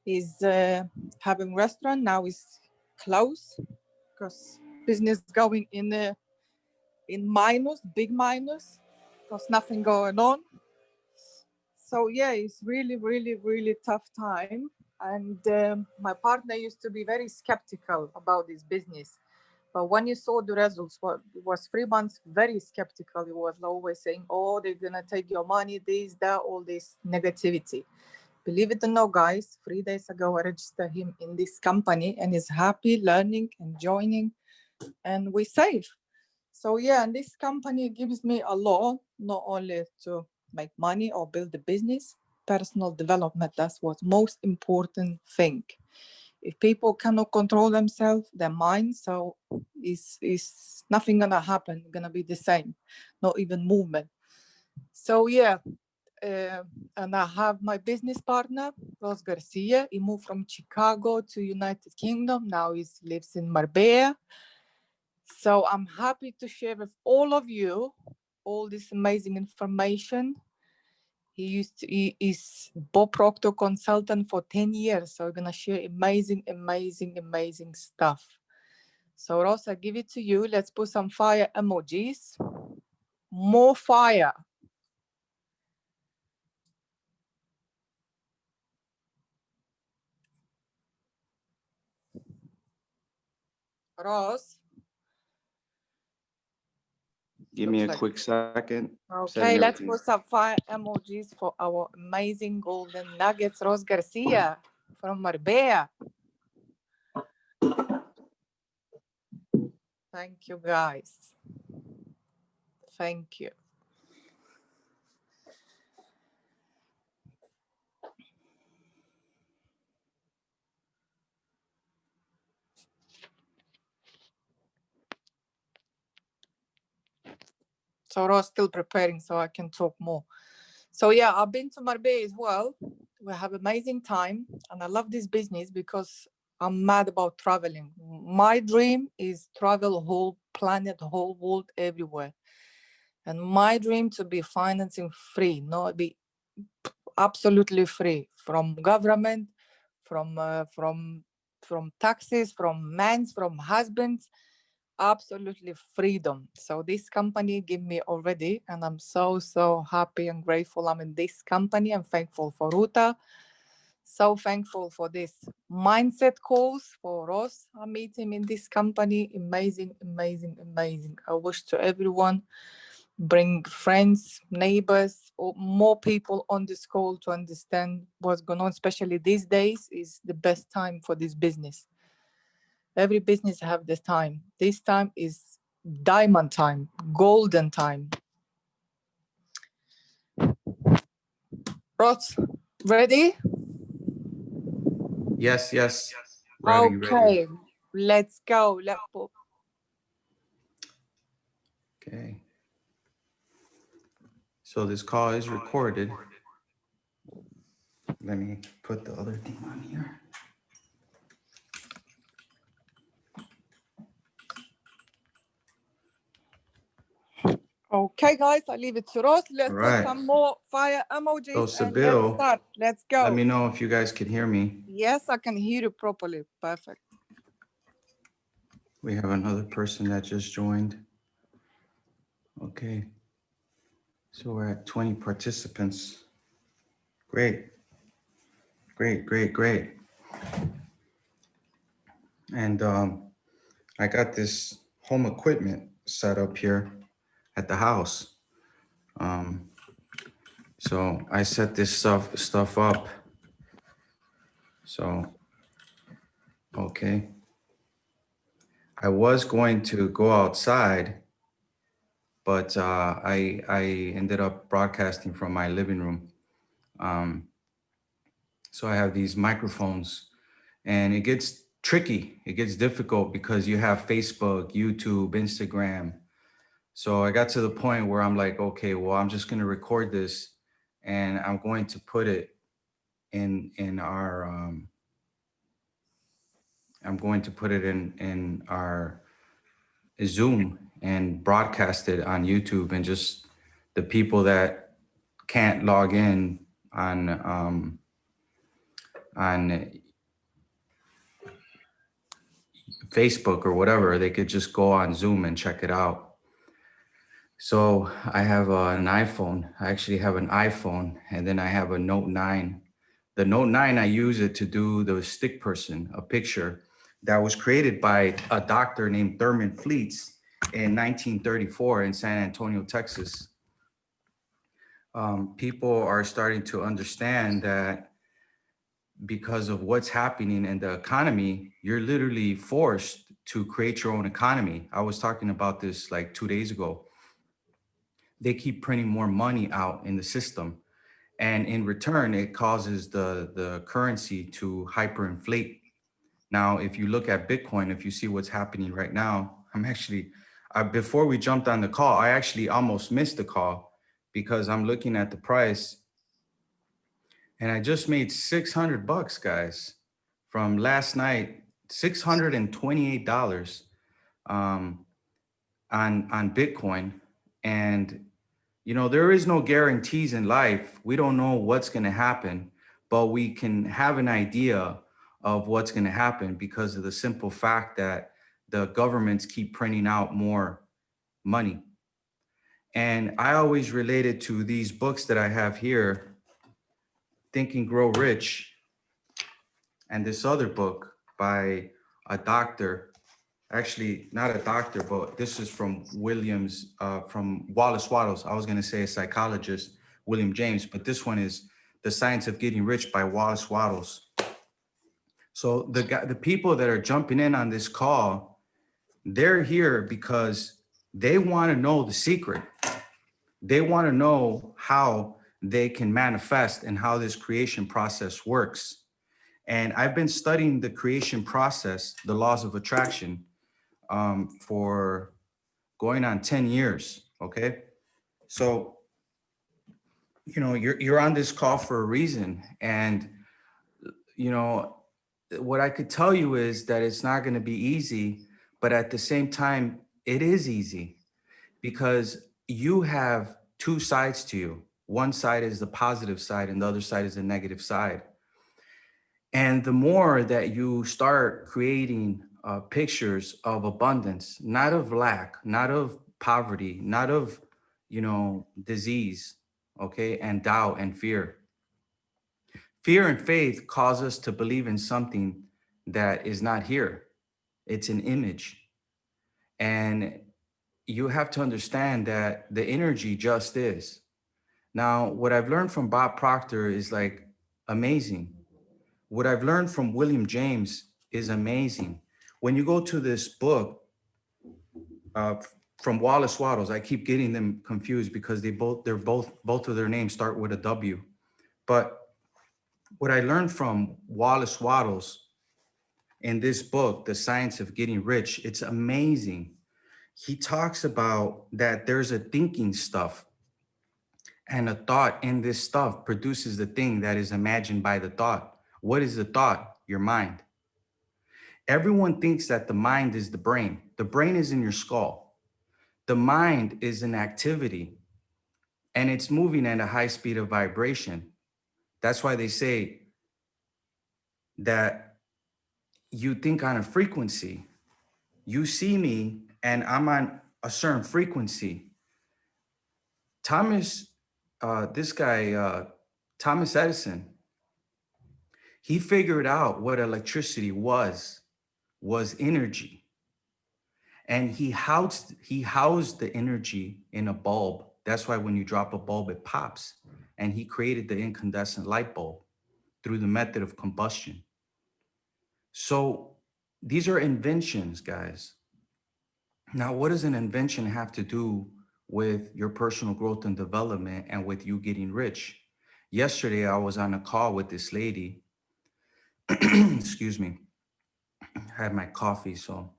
is having restaurant. Now is closed because business going in minus, big minus, because nothing going on. So yeah, it's really, really, really tough time. And my partner used to be very skeptical about this business. But when you saw the results, it was 3 months very skeptical. He was always saying, oh, they're going to take your money, this, that, all this negativity. Believe it or not, guys, 3 days ago, I registered him in this company and he's happy, learning, and joining, and we're safe. So yeah, and this company gives me a lot, not only to make money or build a business, personal development. That's what's most important thing. If people cannot control themselves, their mind, so is nothing gonna happen, gonna be the same, not even movement. So yeah, and I have my business partner, Ros Garcia. He moved from Chicago to United Kingdom. Now he lives in Marbella. So I'm happy to share with all of you all this amazing information. He is Bob Proctor consultant for 10 years. So we're gonna share amazing, amazing, amazing stuff. So Ross, I give it to you. Let's put some fire emojis. More fire. Ross. Give me a quick second. Okay, let's put some fire emojis for our amazing golden nuggets, Ros Garcia from Marbella. Thank you, guys. Thank you. So Ross still preparing so I can talk more. So yeah, I've been to Marbella as well. We have amazing time, and I love this business because I'm mad about traveling. My dream is travel whole planet, whole world, everywhere. And my dream to be financing free, not be absolutely free from government, from taxes, from men, from husbands, absolutely freedom. So this company give me already, and I'm so happy and grateful I'm in this company. I'm thankful for Ruta. So thankful for this mindset calls for us. I meet him in this company. Amazing, amazing, amazing. I wish to everyone bring friends, neighbors, or more people on this call to understand what's going on, especially these days is the best time for this business. Every business have this time. This time is diamond time, golden time. Ross, ready? Yes, yes. Ready, okay, ready. Let's go. Okay. So this call is recorded. Let me put the other thing on here. Okay, guys, I leave it to Ross. Let's put some more fire emojis so, and let's start. Let's go. Let me know if you guys can hear me. Yes, I can hear you properly. Perfect. We have another person that just joined. Okay. So we're at 20 participants. Great. Great, great, great. And I got this home equipment set up here at the house. So I set this stuff up. So, okay. I was going to go outside, but I ended up broadcasting from my living room. So I have these microphones, and it gets tricky. It gets difficult because you have Facebook, YouTube, Instagram. So I got to the point where I'm like, okay, well, I'm just going to record this, and I'm going to put it in our I'm going to put it in our Zoom and broadcast it on YouTube, and just the people that can't log in on Facebook or whatever. They could just go on Zoom and check it out. So I have an iPhone. I actually have an iPhone, and then I have a Note 9. The Note 9, I use it to do the stick person, a picture that was created by a doctor named Thurman Fleets in 1934 in San Antonio, Texas. People are starting to understand that because of what's happening in the economy, you're literally forced to create your own economy. I was talking about this like 2 days ago. They keep printing more money out in the system, and in return it causes the currency to hyperinflate. Now if you look at Bitcoin, if you see what's happening right now, before we jumped on the call, I actually almost missed the call because I'm looking at the price, and I just made $600, guys, from last night. $628 um, on Bitcoin. And there is no guarantees in life. We don't know what's going to happen, but we can have an idea of what's going to happen because of the simple fact that the governments keep printing out more money. And I always related to these books that I have here, Think and Grow Rich, and this other book by a doctor, actually not a doctor, but this is from from Wallace Wattles. I was going to say a psychologist, William James, but this one is The Science of Getting Rich by Wallace Wattles. So the people that are jumping in on this call, they're here because they want to know the secret. They want to know how they can manifest and how this creation process works. And I've been studying the creation process, the laws of attraction, for going on 10 years. Okay. So, you're on this call for a reason. And, you know, what I could tell you is that it's not going to be easy, but at the same time, it is easy because you have two sides to you. One side is the positive side and the other side is the negative side. And the more that you start creating pictures of abundance, not of lack, not of poverty, not of, disease, okay, and doubt and fear. Fear and faith cause us to believe in something that is not here. It's an image. And you have to understand that the energy just is. Now, what I've learned from Bob Proctor is like amazing. What I've learned from William James is amazing. When you go to this book uh, from Wallace Wattles, I keep getting them confused because both of their names start with a W. But what I learned from Wallace Wattles in this book, The Science of Getting Rich, it's amazing. He talks about that there's a thinking stuff, and a thought in this stuff produces the thing that is imagined by the thought. What is the thought? Your mind. Everyone thinks that the mind is the brain. The brain is in your skull. The mind is an activity, and it's moving at a high speed of vibration. That's why they say that you think on a frequency. You see me and I'm on a certain frequency. Thomas, this guy, Thomas Edison, he figured out what electricity was energy. And he housed the energy in a bulb. That's why when you drop a bulb, it pops. And he created the incandescent light bulb through the method of combustion. So these are inventions, guys. Now, what does an invention have to do with your personal growth and development and with you getting rich? Yesterday, I was on a call with this lady. Excuse me. I had my coffee, so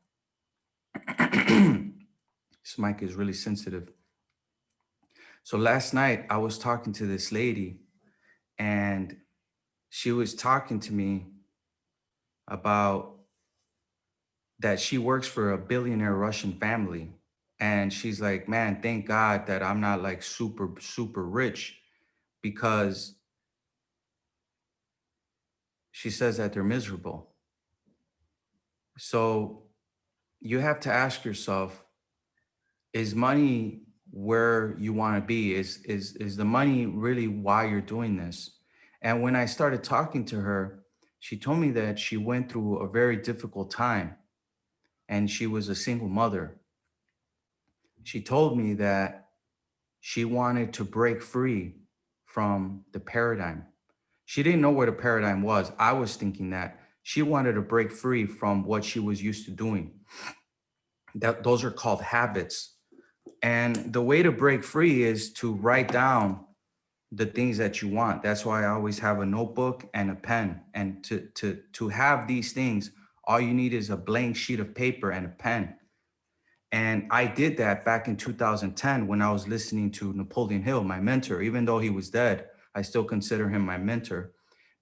this mic is really sensitive. So last night, I was talking to this lady, and she was talking to me about that she works for a billionaire Russian family. And she's like, man, thank God that I'm not like super, super rich because she says that they're miserable. So you have to ask yourself, is money where you want to be? Is the money really why you're doing this? And when I started talking to her, she told me that she went through a very difficult time and she was a single mother. She told me that she wanted to break free from the paradigm. She didn't know what a paradigm was. I was thinking that she wanted to break free from what she was used to doing. That those are called habits. And the way to break free is to write down the things that you want. That's why I always have a notebook and a pen. And to have these things, all you need is a blank sheet of paper and a pen. And I did that back in 2010 when I was listening to Napoleon Hill, my mentor. Even though he was dead, I still consider him my mentor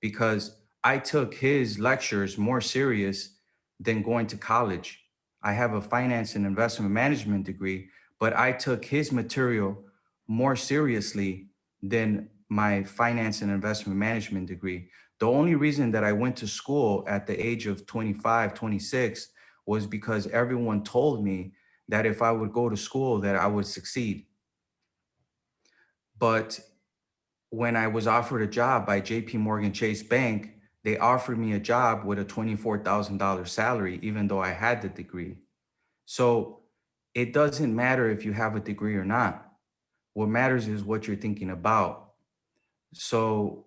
because I took his lectures more serious than going to college. I have a finance and investment management degree, but I took his material more seriously than my finance and investment management degree. The only reason that I went to school at the age of 25, 26 was because everyone told me that if I would go to school that I would succeed. But when I was offered a job by JP Morgan Chase Bank, they offered me a job with a $24,000 salary, even though I had the degree. So it doesn't matter if you have a degree or not. What matters is what you're thinking about. So,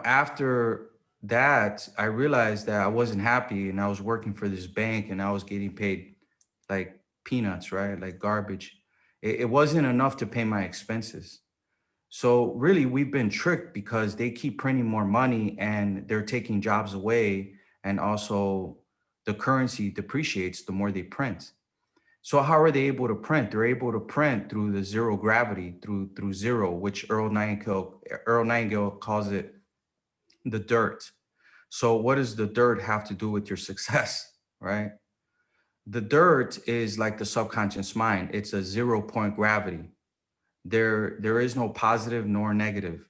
after that, I realized that I wasn't happy and I was working for this bank and I was getting paid like peanuts, right? Like garbage. It wasn't enough to pay my expenses. So really, we've been tricked because they keep printing more money and they're taking jobs away. And also the currency depreciates the more they print. So how are they able to print? They're able to print through the zero gravity, through zero, which Earl Nightingale calls it the dirt. So what does the dirt have to do with your success, right? The dirt is like the subconscious mind. It's a 0 point gravity. There is no positive nor negative.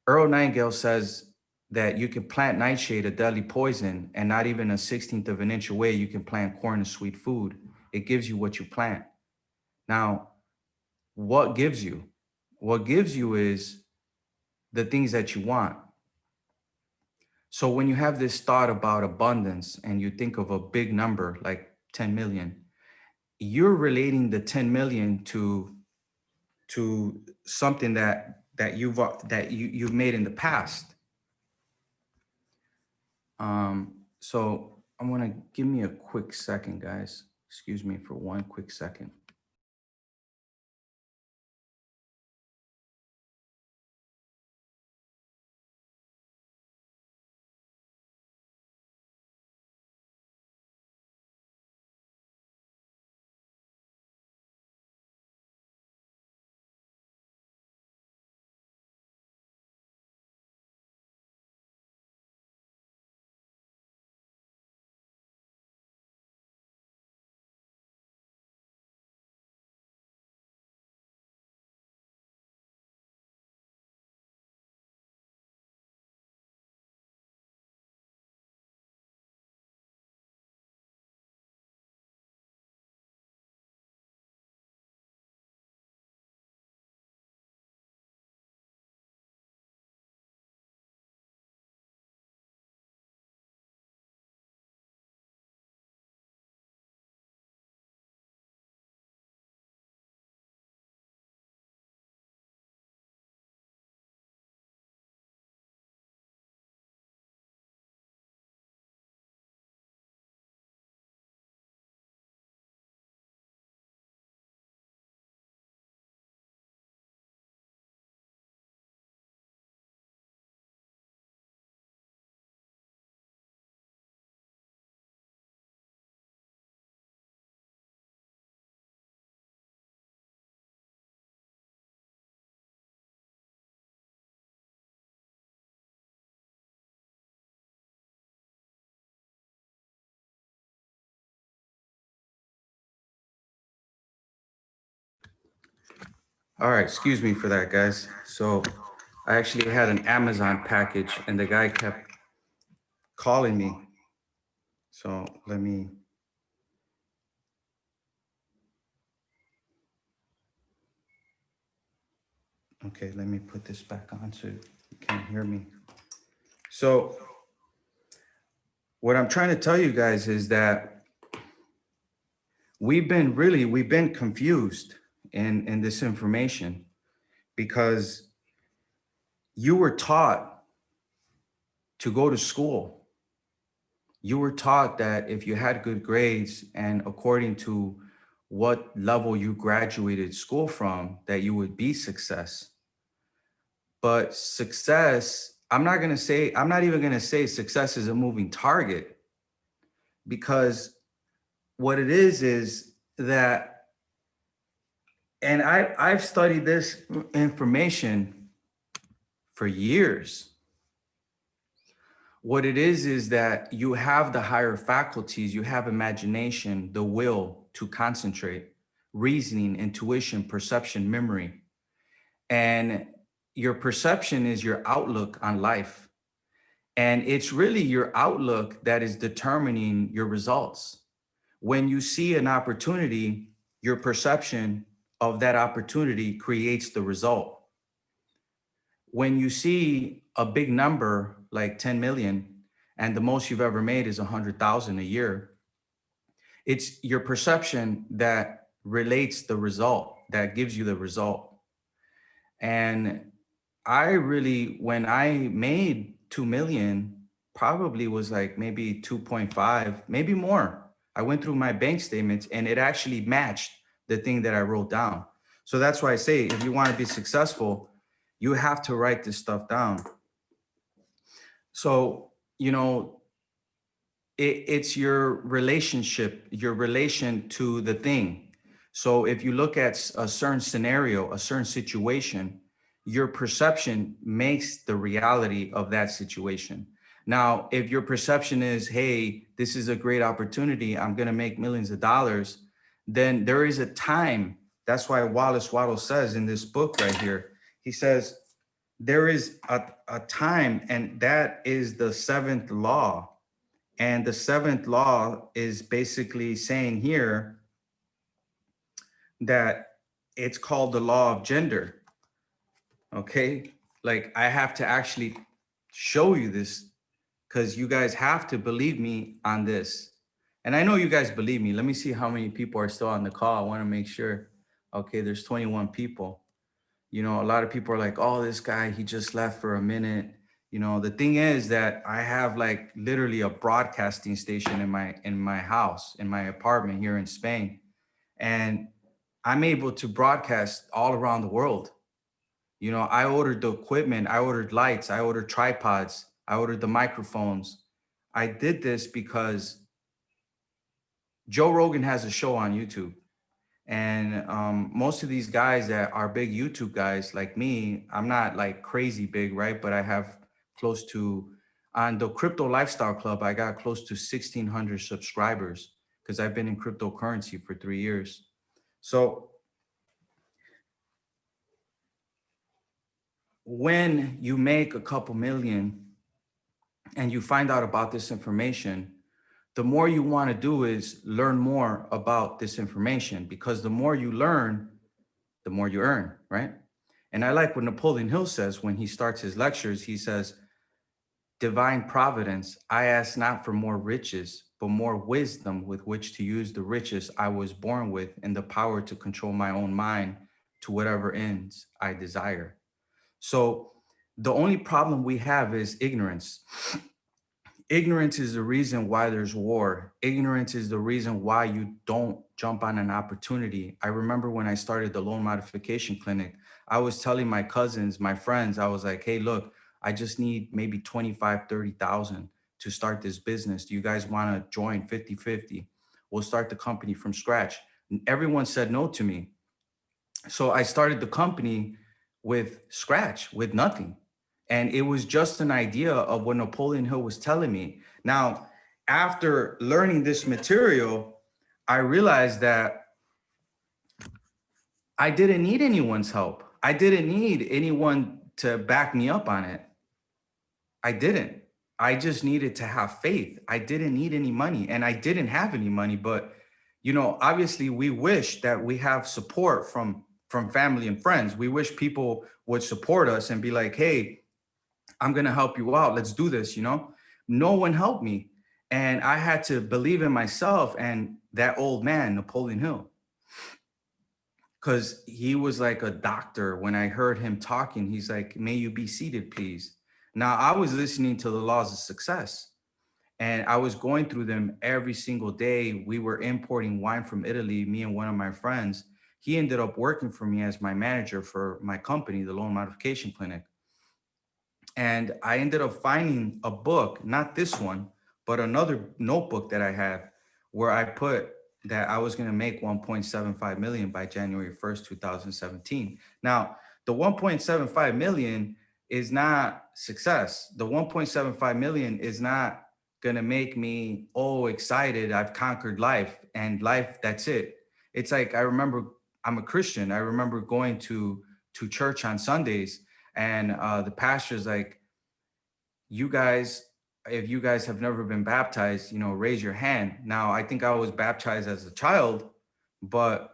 Earl Nightingale says that you can plant nightshade, a deadly poison, and not even a 16th of an inch away, you can plant corn, a sweet food. It gives you what you plant. Now, what gives you? What gives you is the things that you want. So when you have this thought about abundance and you think of a big number like 10 million, you're relating the 10 million to something that you've made in the past. So I'm gonna give me a quick second, guys. Excuse me for one quick second. All right, excuse me for that, guys. So I actually had an Amazon package and the guy kept calling me. So let me put this back on so you can't hear me. So what I'm trying to tell you guys is that we've been confused in this information because you were taught to go to school. You were taught that if you had good grades and according to what level you graduated school from, that you would be success. But success, I'm not even going to say success is a moving target, because what it is that, and I've studied this information for years. What it is that you have the higher faculties, you have imagination, the will to concentrate, reasoning, intuition, perception, memory. And your perception is your outlook on life. And it's really your outlook that is determining your results. When you see an opportunity, your perception of that opportunity creates the result. When you see a big number like 10 million and the most you've ever made is 100,000 a year, it's your perception that relates the result, that gives you the result. And I really, when I made 2 million, probably was like maybe 2.5, maybe more. I went through my bank statements and it actually matched the thing that I wrote down. So that's why I say, if you want to be successful, you have to write this stuff down. So, you know, it's your relationship, your relation to the thing. So if you look at a certain scenario, a certain situation, your perception makes the reality of that situation. Now, if your perception is, hey, this is a great opportunity, I'm going to make millions of dollars, then there is a time. That's why Wallace Waddle says in this book right here, he says, there is a time, and that is the seventh law. And the seventh law is basically saying here that it's called the law of gender. Okay. Like I have to actually show you this because you guys have to believe me on this. And I know you guys believe me. Let me see how many people are still on the call. I want to make sure. Okay. There's 21 people. You know, a lot of people are like, oh, this guy, he just left for a minute. You know, the thing is that I have like literally a broadcasting station in my house, in my apartment here in Spain. And I'm able to broadcast all around the world. You know, I ordered the equipment, I ordered lights, I ordered tripods, I ordered the microphones. I did this because Joe Rogan has a show on YouTube. And most of these guys that are big YouTube guys like me, I'm not like crazy big, right? But I have close to, on the Crypto Lifestyle Club, I got close to 1,600 subscribers because I've been in cryptocurrency for 3 years. So when you make a couple million and you find out about this information, the more you want to do is learn more about this information, because the more you learn, the more you earn, right? And I like what Napoleon Hill says when he starts his lectures. He says, divine providence, I ask not for more riches, but more wisdom with which to use the riches I was born with, and the power to control my own mind to whatever ends I desire. So the only problem we have is ignorance. Ignorance is the reason why there's war. Ignorance is the reason why you don't jump on an opportunity. I remember when I started the loan modification clinic, I was telling my cousins, my friends, I was like, hey, look, I just need maybe 25, 30,000 to start this business. Do you guys want to join 50-50? We'll start the company from scratch. And everyone said no to me. So I started the company with scratch, with nothing. And it was just an idea of what Napoleon Hill was telling me. Now, after learning this material, I realized that I didn't need anyone's help. I didn't need anyone to back me up on it. I didn't. I just needed to have faith. I didn't need any money and I didn't have any money, but obviously we wish that we have support from family and friends. We wish people would support us and be like, "Hey, I'm going to help you out. Let's do this." No one helped me. And I had to believe in myself and that old man, Napoleon Hill, because he was like a doctor. When I heard him talking, he's like, "May you be seated, please." Now, I was listening to the laws of success and I was going through them every single day. We were importing wine from Italy, me and one of my friends. He ended up working for me as my manager for my company, the Loan Modification Clinic. And I ended up finding a book, not this one, but another notebook that I had where I put that I was going to make 1.75 million by January 1st, 2017. Now, the 1.75 million is not success. The 1.75 million is not going to make me, oh, excited. I've conquered life and life, that's it. It's like, I remember, I'm a Christian. I remember going to church on Sundays and the pastor's like, "You guys, if you guys have never been baptized, raise your hand." Now, I think I was baptized as a child, but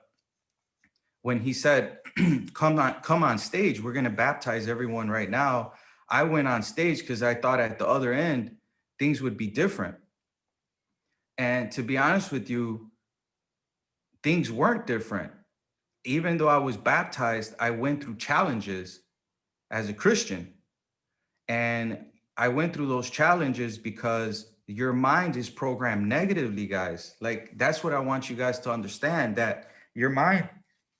when he said, come on stage, we're going to baptize everyone right now, I went on stage because I thought at the other end, things would be different. And to be honest with you, things weren't different. Even though I was baptized, I went through challenges as a Christian. And I went through those challenges because your mind is programmed negatively, guys. Like, that's what I want you guys to understand, that your mind,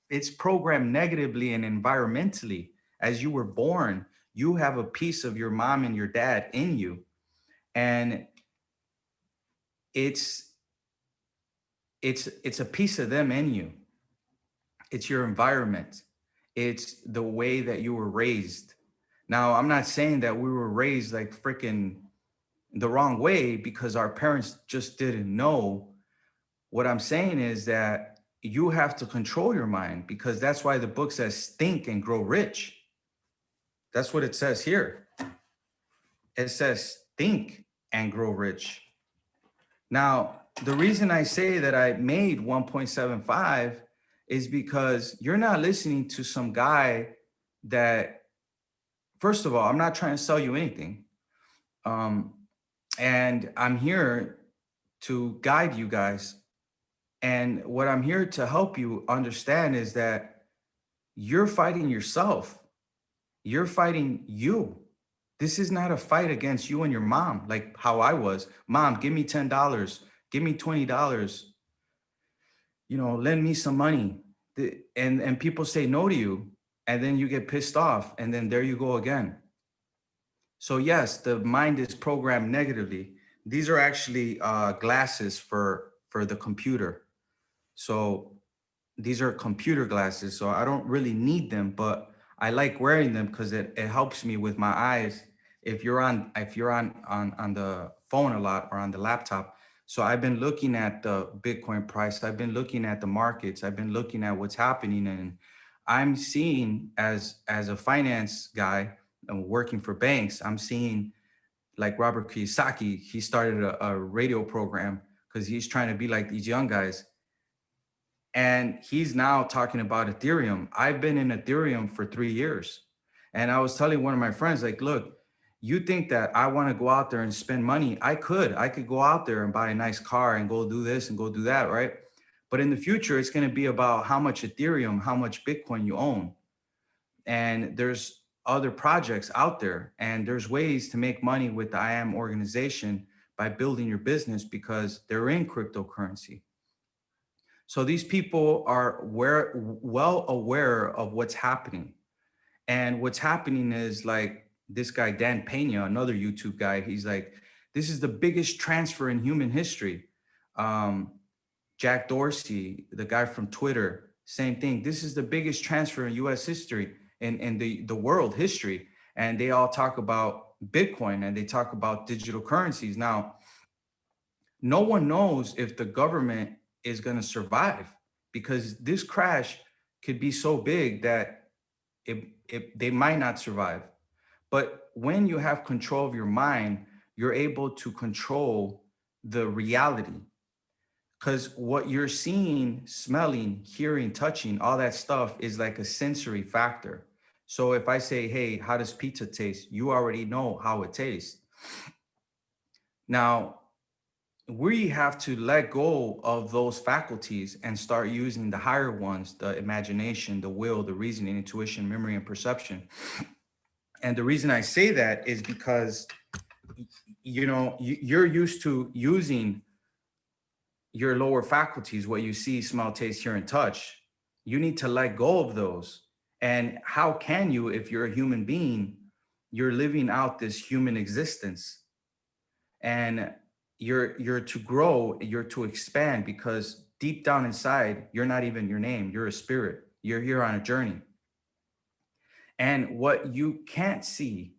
it's programmed negatively and environmentally. As you were born, you have a piece of your mom and your dad in you. And it's it's a piece of them in you. It's your environment. It's the way that you were raised. Now, I'm not saying that we were raised like freaking the wrong way because our parents just didn't know. What I'm saying is that you have to control your mind, because that's why the book says think and grow rich. That's what it says here. It says think and grow rich. Now, the reason I say that I made 1.75 is because you're not listening to some guy that, first of all, I'm not trying to sell you anything. And I'm here to guide you guys. And what I'm here to help you understand is that you're fighting yourself. You're fighting you. This is not a fight against you and your mom, like how I was. "Mom, give me $10, give me $20, lend me some money." And people say no to you, and then you get pissed off, and then there you go again. So yes, the mind is programmed negatively. These are actually glasses for the computer. So these are computer glasses. So I don't really need them, but I like wearing them because it helps me with my eyes. If you're on the phone a lot or on the laptop. So I've been looking at the Bitcoin price. I've been looking at the markets. I've been looking at what's happening, and I'm seeing, as a finance guy and working for banks, I'm seeing like Robert Kiyosaki. He started a radio program because he's trying to be like these young guys. And he's now talking about Ethereum. I've been in Ethereum for 3 years. And I was telling one of my friends, like, look, you think that I want to go out there and spend money? I could go out there and buy a nice car and go do this and go do that, right? But in the future, it's going to be about how much Ethereum, how much Bitcoin you own. And there's other projects out there, and there's ways to make money with the I Am organization by building your business because they're in cryptocurrency. So these people are well aware of what's happening. And what's happening is, like, this guy, Dan Pena, another YouTube guy, he's like, this is the biggest transfer in human history. Um, Jack Dorsey, the guy from Twitter, same thing. This is the biggest transfer in US history, in the world history. And they all talk about Bitcoin and they talk about digital currencies. Now, no one knows if the government is going to survive, because this crash could be so big that they might not survive. But when you have control of your mind, you're able to control the reality. Because what you're seeing, smelling, hearing, touching, all that stuff is like a sensory factor. So if I say, hey, how does pizza taste? You already know how it tastes. Now, we have to let go of those faculties and start using the higher ones, the imagination, the will, the reasoning, intuition, memory, and perception. And the reason I say that is because, you're used to using your lower faculties, what you see, smell, taste, hear, and touch. You need to let go of those. And how can you, if you're a human being, you're living out this human existence, and you're to grow, you're to expand, because deep down inside, you're not even your name, you're a spirit. You're here on a journey. And what you can't see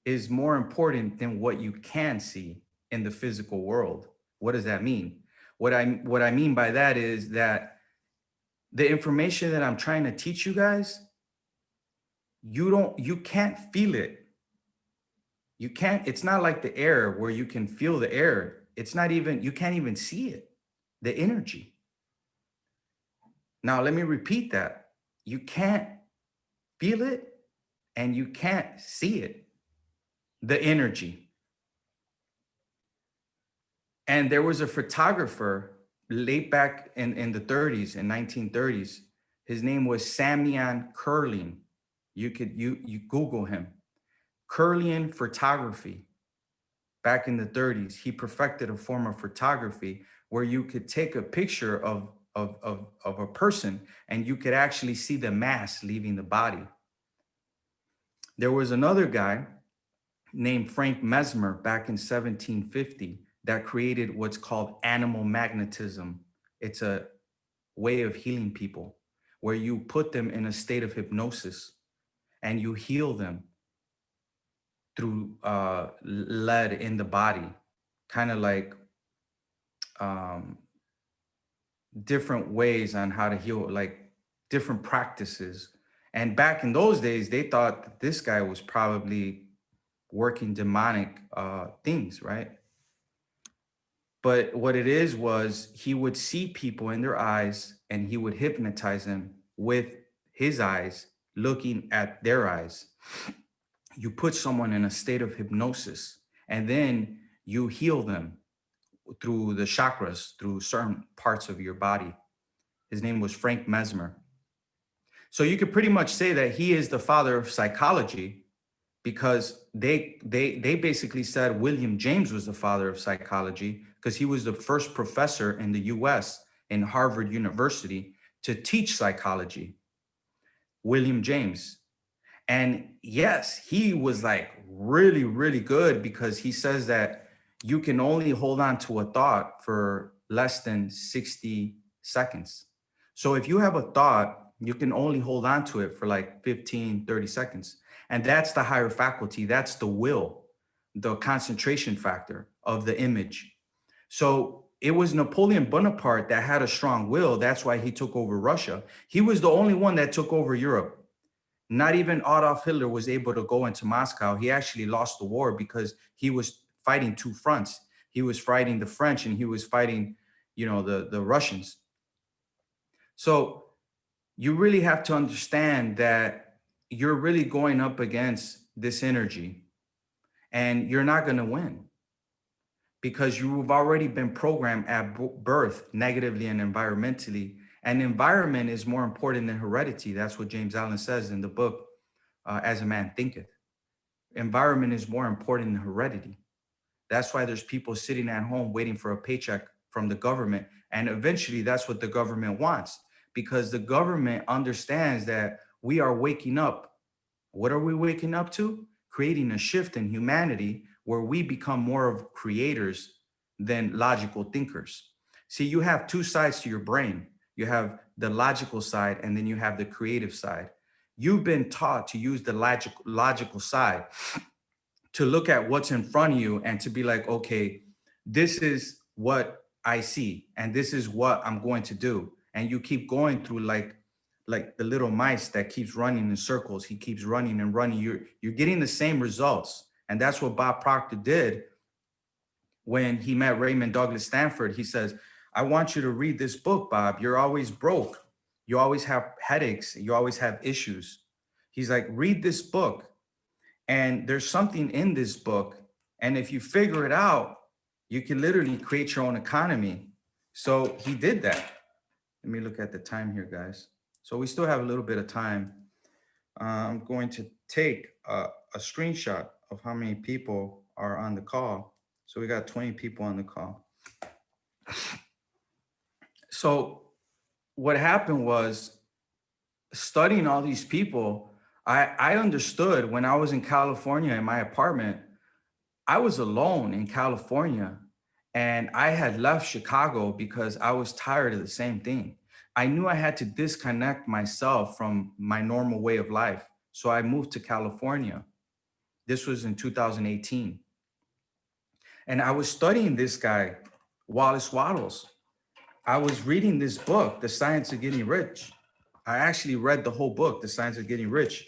is more important than what you can see in the physical world. What does that mean? What I mean by that is that the information that I'm trying to teach you guys, you can't feel it. You can't, it's not like the air where you can feel the air. It's not even, you can't even see it, the energy. Now, let me repeat that. You can't feel it and you can't see it, the energy. And there was a photographer late back in the 30s, in 1930s. His name was Samian Curling. You Google him. Curlian photography. Back in the 30s, he perfected a form of photography where you could take a picture of a person and you could actually see the mass leaving the body. There was another guy named Frank Mesmer back in 1750 that created what's called animal magnetism. It's a way of healing people where you put them in a state of hypnosis and you heal them through lead in the body, kind of like um, different ways on how to heal, like different practices. And back in those days, they thought that this guy was probably working demonic things, right? But what it is was he would see people in their eyes and he would hypnotize them with his eyes, looking at their eyes. You put someone in a state of hypnosis and then you heal them through the chakras, through certain parts of your body. His name was Frank Mesmer. So you could pretty much say that he is the father of psychology, because they basically said William James was the father of psychology because he was the first professor in the US in Harvard University to teach psychology. William James. And yes, he was like really, really good, because he says that you can only hold on to a thought for less than 60 seconds. So if you have a thought, you can only hold on to it for like 15, 30 seconds. And that's the higher faculty. That's the will, the concentration factor of the image. So it was Napoleon Bonaparte that had a strong will. That's why he took over Russia. He was the only one that took over Europe. Not even Adolf Hitler was able to go into Moscow. He actually lost the war because he was fighting two fronts. He was fighting the French and he was fighting, the Russians. So you really have to understand that you're really going up against this energy and you're not going to win, because you've already been programmed at birth negatively and environmentally. And environment is more important than heredity. That's what James Allen says in the book, As a Man Thinketh. Environment is more important than heredity. That's why there's people sitting at home waiting for a paycheck from the government. And eventually that's what the government wants, because the government understands that we are waking up. What are we waking up to? Creating a shift in humanity where we become more of creators than logical thinkers. See, you have two sides to your brain. You have the logical side and then you have the creative side. You've been taught to use the logical side, to look at what's in front of you and to be like, okay, this is what I see and this is what I'm going to do. And you keep going through like like the little mice that keeps running in circles. He keeps running and running. You're getting the same results. And that's what Bob Proctor did when he met Raymond Douglas Stanford. He says, I want you to read this book, Bob. You're always broke. You always have headaches. You always have issues. He's like, read this book. And there's something in this book. And if you figure it out, you can literally create your own economy. So he did that. Let me look at the time here, guys. So we still have a little bit of time. I'm going to take a screenshot of how many people are on the call. So we got 20 people on the call. So what happened was, studying all these people, I understood when I was in California in my apartment, I was alone in California, and I had left Chicago because I was tired of the same thing. I knew I had to disconnect myself from my normal way of life. So I moved to California. This was in 2018. And I was studying this guy, Wallace Wattles. I was reading this book, The Science of Getting Rich. I actually read the whole book, The Science of Getting Rich.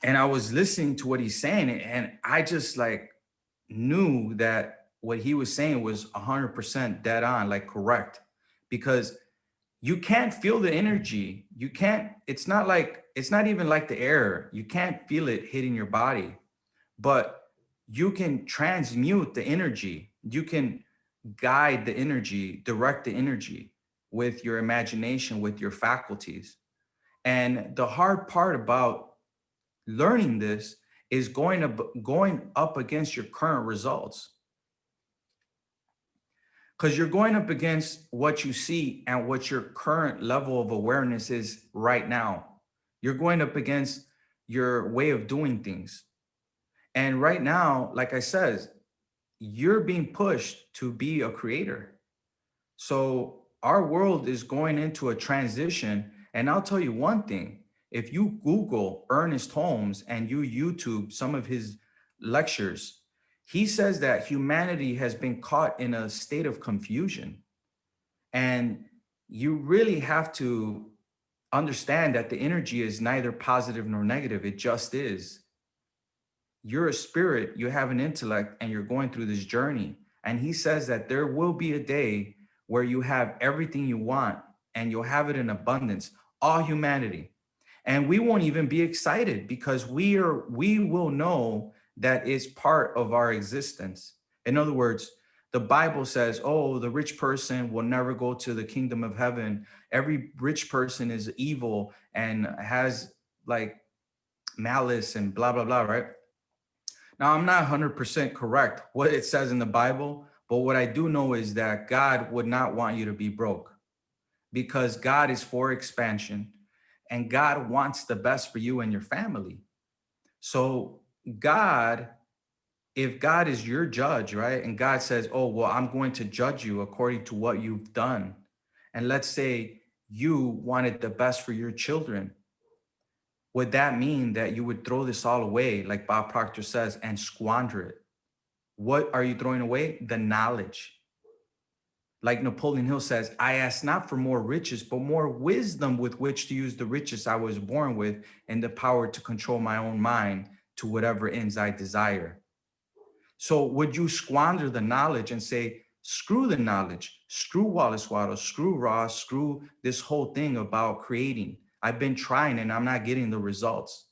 And I was listening to what he's saying, and I just like knew that what he was saying was 100% dead on, like correct. Because you can't feel the energy. You can't, it's not even like the air. You can't feel it hitting your body, but you can transmute the energy. You can guide the energy, direct the energy with your imagination, with your faculties. And the hard part about learning this is going up against your current results, because you're going up against what you see and what your current level of awareness is right now. You're going up against your way of doing things. And right now, like I said, you're being pushed to be a creator. So our world is going into a transition. And I'll tell you one thing, if you Google Ernest Holmes and you YouTube some of his lectures, he says that humanity has been caught in a state of confusion. And you really have to understand that the energy is neither positive nor negative. It just is. You're a spirit, you have an intellect, and you're going through this journey. And he says that there will be a day where you have everything you want and you'll have it in abundance, all humanity. And we won't even be excited because we will know that it's part of our existence. In other words, the Bible says, oh, the rich person will never go to the kingdom of heaven. Every rich person is evil and has like malice and blah, blah, blah, right? Now, I'm not 100% correct what it says in the Bible, but what I do know is that God would not want you to be broke, because God is for expansion and God wants the best for you and your family. So God, if God is your judge, right? And God says, oh, well, I'm going to judge you according to what you've done. And let's say you wanted the best for your children. Would that mean that you would throw this all away, like Bob Proctor says, and squander it? What are you throwing away? The knowledge. Like Napoleon Hill says, I ask not for more riches, but more wisdom with which to use the riches I was born with, and the power to control my own mind to whatever ends I desire. So would you squander the knowledge and say, screw the knowledge, screw Wallace Wattles, screw Ross, screw this whole thing about creating. I've been trying and I'm not getting the results.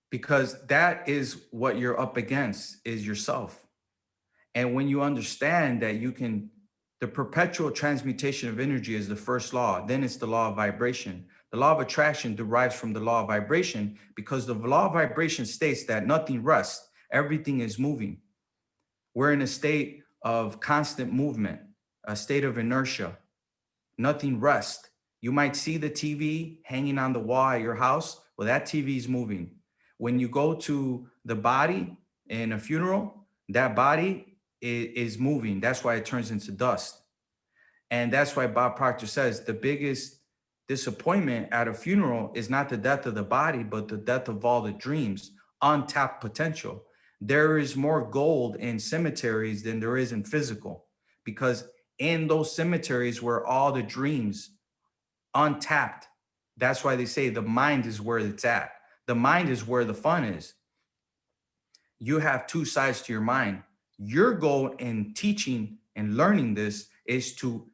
Because that is what you're up against, is yourself. And when you understand that you can, the perpetual transmutation of energy is the first law, then it's the law of vibration. The law of attraction derives from the law of vibration, because the law of vibration states that nothing rests, everything is moving. We're in a state of constant movement, a state of inertia. Nothing rests. You might see the TV hanging on the wall at your house. Well, that TV is moving. When you go to the body in a funeral, that body is moving. That's why it turns into dust. And that's why Bob Proctor says the biggest disappointment at a funeral is not the death of the body, but the death of all the dreams, untapped potential. There is more gold in cemeteries than there is in physical, because in those cemeteries were all the dreams untapped. That's why they say the mind is where it's at. The mind is where the fun is. You have two sides to your mind. Your goal in teaching and learning this is to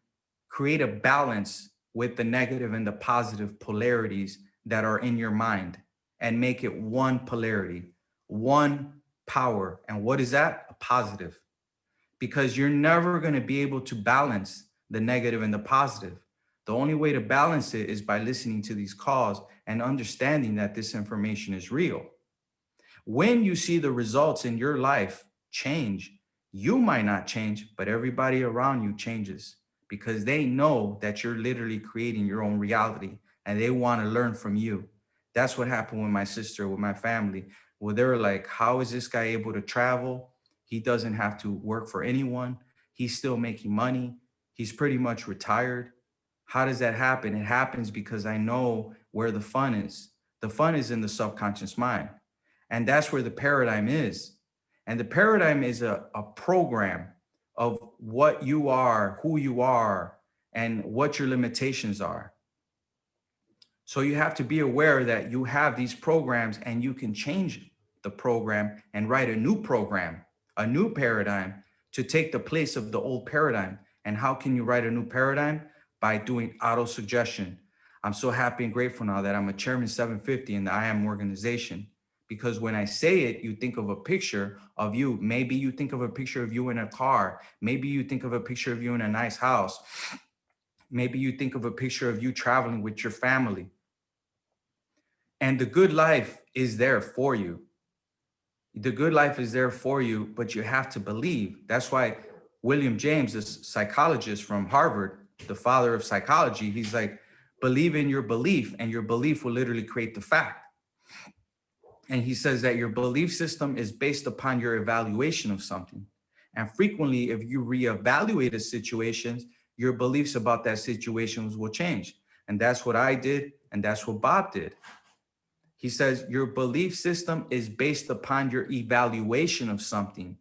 create a balance with the negative and the positive polarities that are in your mind and make it one polarity, one power. And what is that? A positive. Because you're never going to be able to balance the negative and the positive. The only way to balance it is by listening to these calls and understanding that this information is real. When you see the results in your life change, you might not change, but everybody around you changes because they know that you're literally creating your own reality and they want to learn from you. That's what happened with my sister, with my family, where they were like, how is this guy able to travel? He doesn't have to work for anyone. He's still making money. He's pretty much retired. How does that happen? It happens because I know where the fun is. The fun is in the subconscious mind. And that's where the paradigm is. And the paradigm is a program of what you are, who you are, and what your limitations are. So you have to be aware that you have these programs and you can change the program and write a new program, a new paradigm to take the place of the old paradigm. And how can you write a new paradigm? By doing auto suggestion. I'm so happy and grateful now that I'm a Chairman 750 in the I Am organization. Because when I say it, you think of a picture of you. Maybe you think of a picture of you in a car. Maybe you think of a picture of you in a nice house. Maybe you think of a picture of you traveling with your family. And the good life is there for you. The good life is there for you, but you have to believe. That's why William James, this psychologist from Harvard, the father of psychology, he's like, believe in your belief, and your belief will literally create the fact. And he says that your belief system is based upon your evaluation of something. And frequently, if you reevaluate a situation, your beliefs about that situation will change. And that's what I did, and that's what Bob did. He says your belief system is based upon your evaluation of something.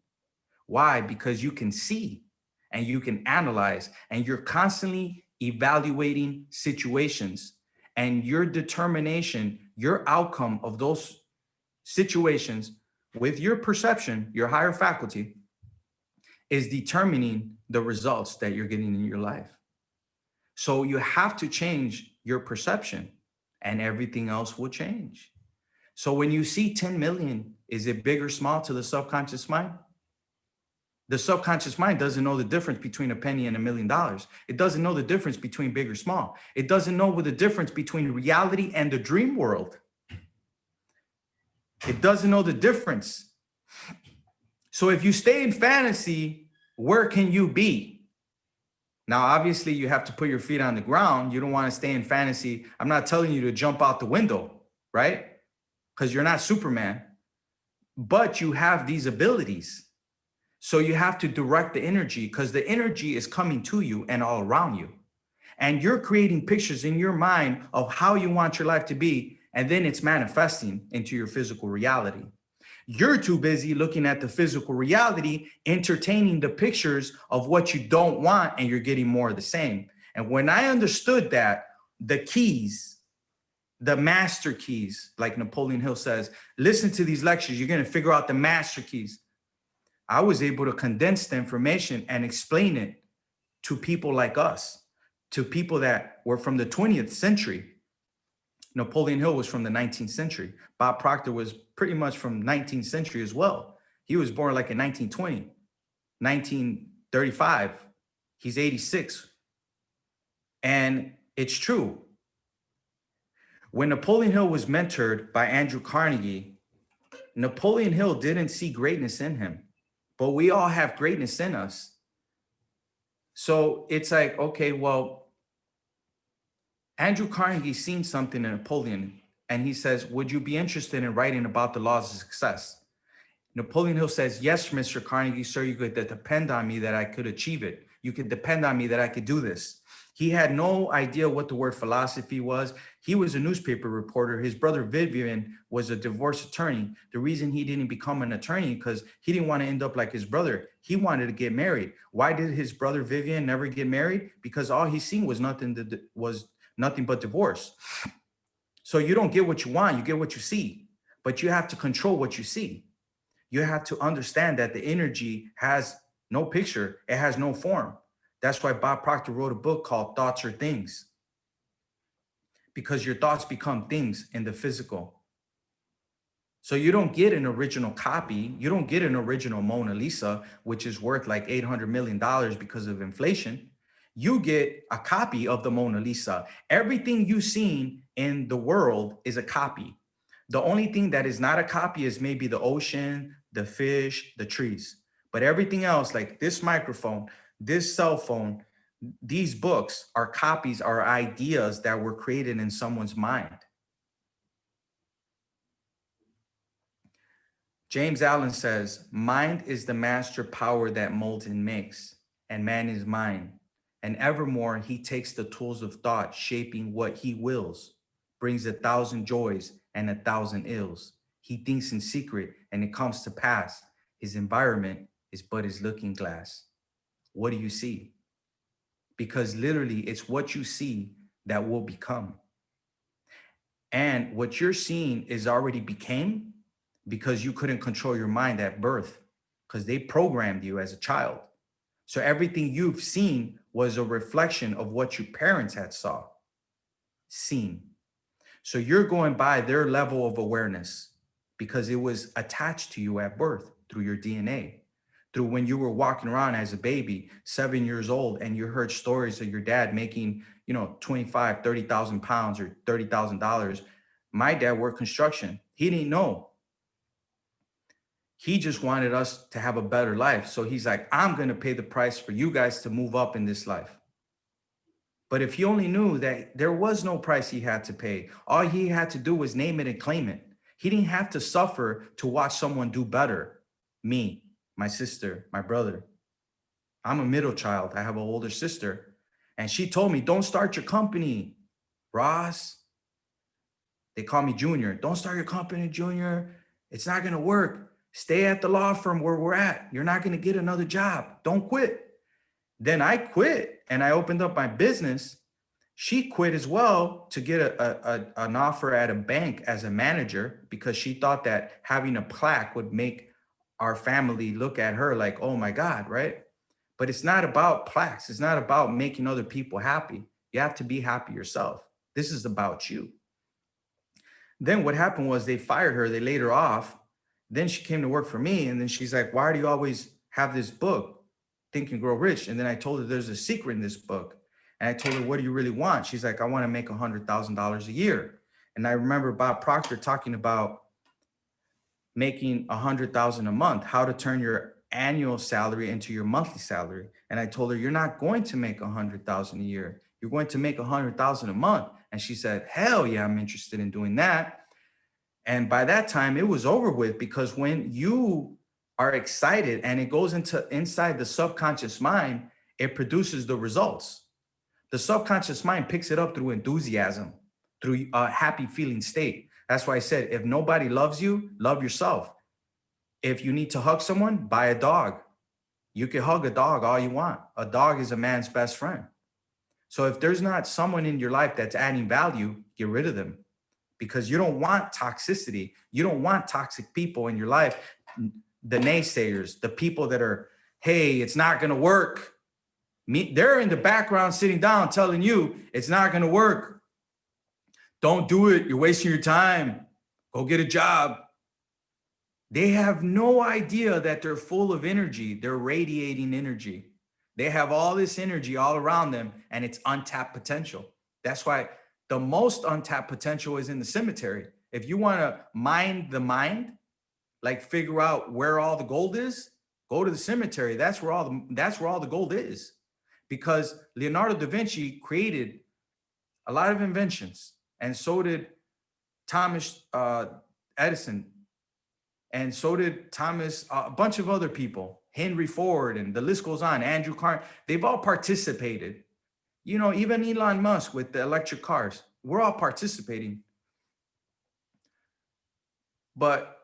Why? Because you can see and you can analyze, and you're constantly evaluating situations, and your determination, your outcome of those situations with your perception, your higher faculty, is determining the results that you're getting in your life. So you have to change your perception and everything else will change. So when you see 10 million, is it big or small to the subconscious mind? The subconscious mind doesn't know the difference between a penny and $1 million. It doesn't know the difference between big or small. It doesn't know what the difference between reality and the dream world. It doesn't know the difference. So if you stay in fantasy, where can you be? Now, obviously, you have to put your feet on the ground. You don't want to stay in fantasy. I'm not telling you to jump out the window, right? Because you're not Superman. But you have these abilities. So you have to direct the energy, because the energy is coming to you and all around you. And you're creating pictures in your mind of how you want your life to be. And then it's manifesting into your physical reality. You're too busy looking at the physical reality, entertaining the pictures of what you don't want, and you're getting more of the same. And when I understood that, the keys, the master keys, like Napoleon Hill says, listen to these lectures, you're going to figure out the master keys. I was able to condense the information and explain it to people like us, to people that were from the 20th century. Napoleon Hill was from the 19th century. Bob Proctor was pretty much from 19th century as well. He was born like in 1920, 1935. He's 86. And it's true. When Napoleon Hill was mentored by Andrew Carnegie, Napoleon Hill didn't see greatness in him, but we all have greatness in us. So it's like, okay, well, Andrew Carnegie seen something in Napoleon, and he says, would you be interested in writing about the laws of success? Napoleon Hill says, yes, Mr. Carnegie, sir, you could depend on me that I could achieve it. You could depend on me that I could do this. He had no idea what the word philosophy was. He was a newspaper reporter. His brother Vivian was a divorce attorney. The reason he didn't become an attorney because he didn't want to end up like his brother. He wanted to get married. Why did his brother Vivian never get married? Because all he seen was nothing but divorce. So you don't get what you want, you get what you see. But you have to control what you see. You have to understand that the energy has no picture, it has no form. That's why Bob Proctor wrote a book called Thoughts Are Things, because your thoughts become things in the physical. So you don't get an original copy. You don't get an original Mona Lisa, which is worth like $800 million because of inflation. You get a copy of the Mona Lisa. Everything you've seen in the world is a copy. The only thing that is not a copy is maybe the ocean, the fish, the trees. But everything else, like this microphone, this cell phone, these books are copies, are ideas that were created in someone's mind. James Allen says, mind is the master power that molds and makes, and man is mind. And evermore he takes the tools of thought, shaping what he wills, brings 1,000 joys and 1,000 ills. He thinks in secret, and it comes to pass. His environment is but his looking glass. What do you see? Because literally, it's what you see that will become. And what you're seeing is already became, because you couldn't control your mind at birth, because they programmed you as a child. So everything you've seen was a reflection of what your parents had seen. So you're going by their level of awareness because it was attached to you at birth through your DNA, through when you were walking around as a baby, 7 years old, and you heard stories of your dad making, 25, 30,000 pounds or $30,000. My dad worked construction. He didn't know. He just wanted us to have a better life. So he's like, I'm going to pay the price for you guys to move up in this life. But if he only knew that there was no price he had to pay, all he had to do was name it and claim it. He didn't have to suffer to watch someone do better. Me, my sister, my brother. I'm a middle child. I have an older sister. And she told me, don't start your company, Ross. They call me Junior. Don't start your company, Junior. It's not going to work. Stay at the law firm where we're at. You're not going to get another job. Don't quit. Then I quit and I opened up my business. She quit as well to get an offer at a bank as a manager because she thought that having a plaque would make our family look at her like, oh my God, right? But it's not about plaques. It's not about making other people happy. You have to be happy yourself. This is about you. Then what happened was they fired her. They laid her off. Then she came to work for me. And then she's like, why do you always have this book, Think and Grow Rich? And then I told her there's a secret in this book. And I told her, what do you really want? She's like, I want to make $100,000 a year. And I remember Bob Proctor talking about making $100,000 a month, how to turn your annual salary into your monthly salary. And I told her, you're not going to make $100,000 a year. You're going to make $100,000 a month. And she said, hell yeah, I'm interested in doing that. And by that time, it was over with, because when you are excited and it goes inside the subconscious mind, it produces the results. The subconscious mind picks it up through enthusiasm, through a happy feeling state. That's why I said, if nobody loves you, love yourself. If you need to hug someone, buy a dog. You can hug a dog all you want. A dog is a man's best friend. So if there's not someone in your life that's adding value, get rid of them. Because you don't want toxicity. You don't want toxic people in your life. The naysayers, the people that are, hey, it's not going to work. They're in the background sitting down telling you it's not going to work. Don't do it. You're wasting your time. Go get a job. They have no idea that they're full of energy. They're radiating energy. They have all this energy all around them, and it's untapped potential. That's why the most untapped potential is in the cemetery. If you want to mine the mind, like figure out where all the gold is, go to the cemetery. That's where all the gold is. Because Leonardo da Vinci created a lot of inventions, and so did Thomas Edison, and so did a bunch of other people, Henry Ford, and the list goes on, Andrew Carnegie. They've all participated. Even Elon Musk with the electric cars, we're all participating. But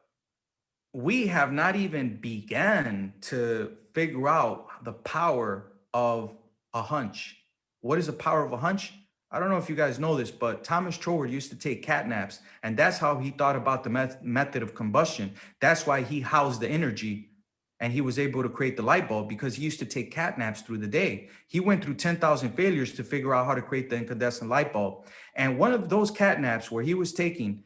we have not even begun to figure out the power of a hunch. What is the power of a hunch? I don't know if you guys know this, but Thomas Troward used to take cat naps, and that's how he thought about the method of combustion. That's why he housed the energy and he was able to create the light bulb, because he used to take cat naps through the day. He went through 10,000 failures to figure out how to create the incandescent light bulb. And one of those cat naps where he was taking,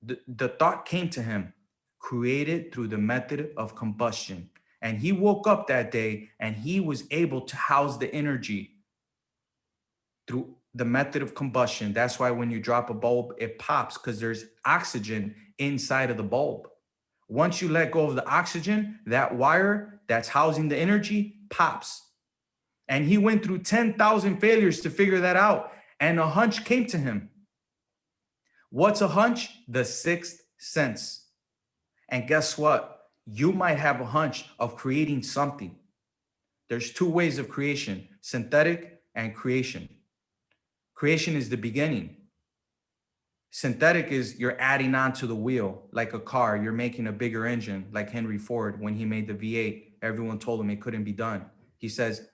the thought came to him, created through the method of combustion. And he woke up that day and he was able to house the energy through the method of combustion. That's why when you drop a bulb, it pops, because there's oxygen inside of the bulb. Once you let go of the oxygen, that wire that's housing the energy pops. And he went through 10,000 failures to figure that out. And a hunch came to him. What's a hunch? The sixth sense. And guess what? You might have a hunch of creating something. There's two ways of creation: synthetic and creation. Creation is the beginning. Synthetic is you're adding on to the wheel, like a car. You're making a bigger engine, like Henry Ford. When he made the V8, everyone told him it couldn't be done. He says,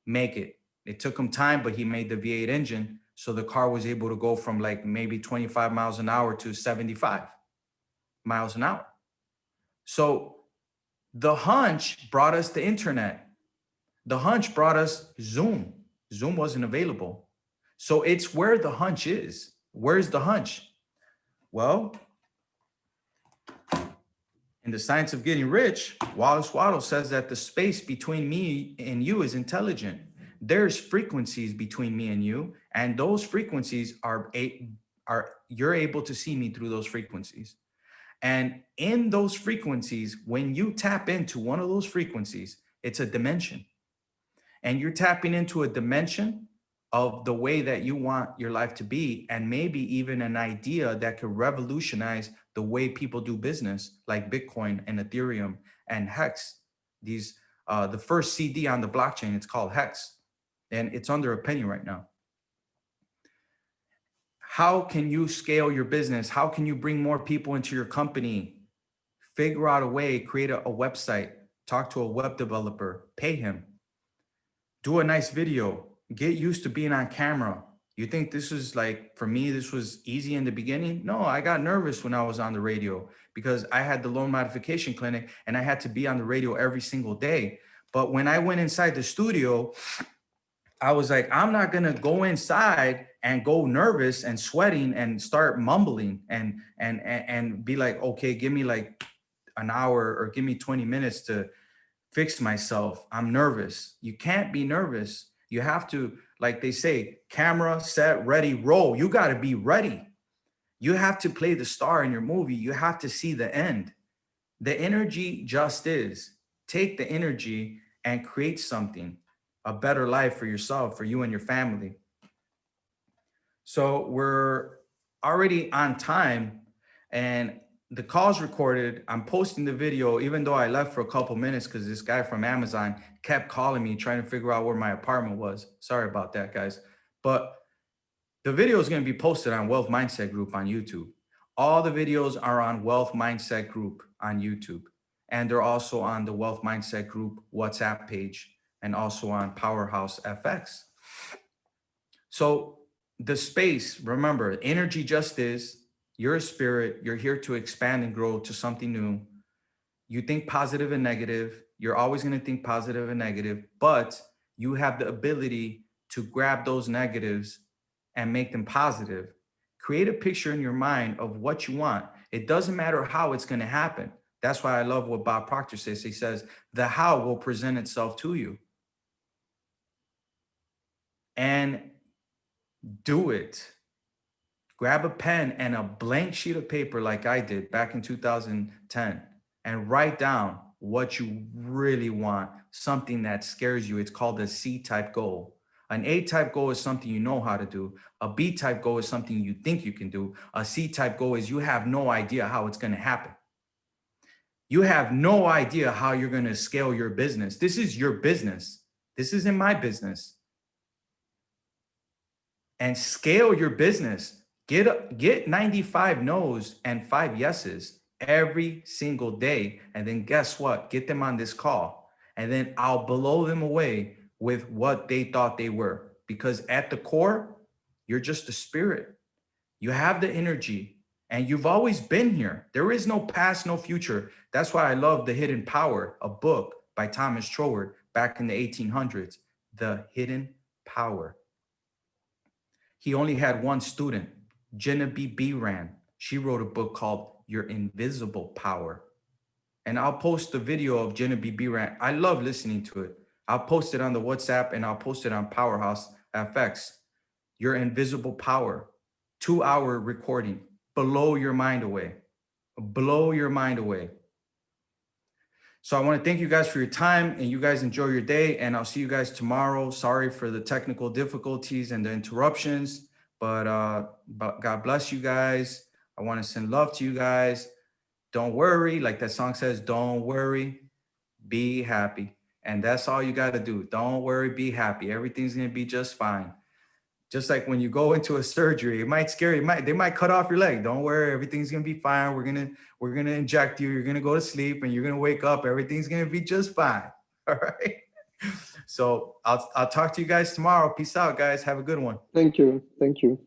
make it. It took him time, but he made the V8 engine. So the car was able to go from like maybe 25 miles an hour to 75 miles an hour. So the hunch brought us the internet. The hunch brought us Zoom. Zoom wasn't available. So it's where the hunch is. Where's the hunch? Well, in The Science of Getting Rich, Wallace Waddle says that the space between me and you is intelligent. There's frequencies between me and you, and those frequencies are you're able to see me through those frequencies. And in those frequencies, when you tap into one of those frequencies, it's a dimension. And you're tapping into a dimension of the way that you want your life to be, and maybe even an idea that could revolutionize the way people do business, like Bitcoin and Ethereum and Hex. These, the first CD on the blockchain, it's called Hex, and it's under a penny right now. How can you scale your business? How can you bring more people into your company? Figure out a way, create a website, talk to a web developer, pay him, do a nice video, get used to being on camera. You think this is like, for me, this was easy in the beginning? No, I got nervous when I was on the radio because I had the loan modification clinic and I had to be on the radio every single day. But when I went inside the studio, I was like, I'm not gonna go inside and go nervous and sweating and start mumbling and be like, okay, give me like an hour or give me 20 minutes to fix myself. I'm nervous. You can't be nervous. You have to, like they say, camera, set, ready, roll. You got to be ready. You have to play the star in your movie. You have to see the end. The energy just is. Take the energy and create something, a better life for yourself, for you and your family. So we're already on time and the call's recorded. I'm posting the video, even though I left for a couple minutes because this guy from Amazon kept calling me, trying to figure out where my apartment was. Sorry about that, guys. But the video is going to be posted on Wealth Mindset Group on YouTube. All the videos are on Wealth Mindset Group on YouTube. And they're also on the Wealth Mindset Group WhatsApp page and also on Powerhouse FX. So the space, remember, energy just is. You're a spirit. You're here to expand and grow to something new. You think positive and negative. You're always going to think positive and negative, but you have the ability to grab those negatives and make them positive. Create a picture in your mind of what you want. It doesn't matter how it's going to happen. That's why I love what Bob Proctor says. He says, the how will present itself to you. And do it. Grab a pen and a blank sheet of paper like I did back in 2010 and write down what you really want, something that scares you. It's called a C-type goal. An A-type goal is something you know how to do. A B-type goal is something you think you can do. A C-type goal is you have no idea how it's going to happen. You have no idea how you're going to scale your business. This is your business. This isn't my business. And scale your business. Get 95 no's and 5 yeses every single day. And then guess what? Get them on this call. And then I'll blow them away with what they thought they were. Because at the core, You're just a spirit. You have the energy and you've always been here. There is no past, no future. That's why I love The Hidden Power, a book by Thomas Troward back in the 1800s. The Hidden Power. He only had one student, Genevieve Beran. She wrote a book called Your Invisible Power. And I'll post the video of Genevieve Beran. I love listening to it. I'll post it on the WhatsApp and I'll post it on Powerhouse FX. Your Invisible Power, 2-hour recording. Blow your mind away. Blow your mind away. So I want to thank you guys for your time, and you guys enjoy your day, and I'll see you guys tomorrow. Sorry for the technical difficulties and the interruptions, but God bless you guys. I want to send love to you guys. Don't worry, like that song says, don't worry, be happy. And that's all you got to do. Don't worry, be happy. Everything's going to be just fine. Just like when you go into a surgery, it might scare you. They might cut off your leg. Don't worry, everything's gonna be fine. We're gonna inject you. You're gonna go to sleep, and you're gonna wake up. Everything's gonna be just fine. All right. So I'll talk to you guys tomorrow. Peace out, guys. Have a good one. Thank you. Thank you.